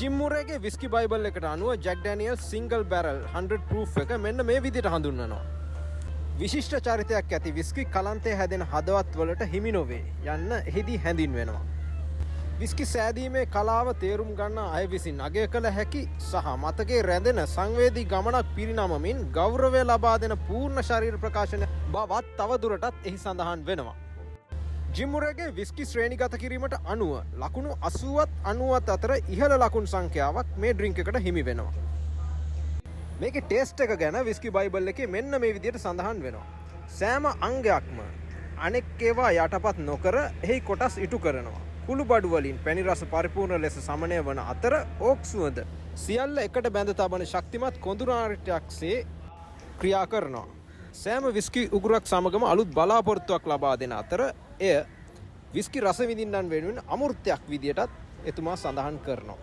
Gym මුරේගේ whisky Bible එකට අනුව jack ඩැනියල්ස් single barrel 100 proof එක මෙන්න මේ විදිහට හඳුන්වනවා. විශිෂ්ට චරිතයක් ඇති විස්කි කලන්තේ හැදෙන හදවත් වලට හිමි නොවේ යන්න එහිදී හැඳින්වෙනවා. විස්කි සෑදීමේ කලාව තේරුම් ගන්න අය විසින් අගය කළ හැකි සහ මතකයේ රැඳෙන සංවේදී ගමනක් පිරිනමමින් ගෞරවය ලබා දෙන පූර්ණ ශරීර ප්‍රකාශන බවත් තවදුරටත් එහි සඳහන් වෙනවා. ජිම් මුරේගේ විස්කි ශ්‍රේණිගත කිරීමට අනුව ලකුණු 80ත් 90ත් අතර ඉහළ ලකුණු සංඛ්‍යාවක් මේ ඩ්‍රින්ක් එකට හිමි වෙනවා. මේකේ ටේස්ට් එක ගැන විස්කි බයිබල් එකේ මෙන්න මේ විදිහට සඳහන් වෙනවා. සෑම අංගයක්ම අනෙක් ඒවා යටපත් නොකර එහි කොටස් ඉටු කරනවා. කුළු බඩු වලින් පැණි රස පරිපූර්ණ ලෙස සමනය වන අතර ඕක් සුවඳ සියල්ල එකට බැඳ තබන ශක්තිමත් කොඳුනාරිටයක්සේ ක්‍රියා කරනවා. සෑම විස්කි උගුරක් සමගම අලුත් බලාපොරොත්තුවක් ලබා දෙන අතර එය විස්කි රස විඳින්නන් වෙනුවෙන් අමෘතයක් විදියටත් එතුමා සඳහන් කරනවා.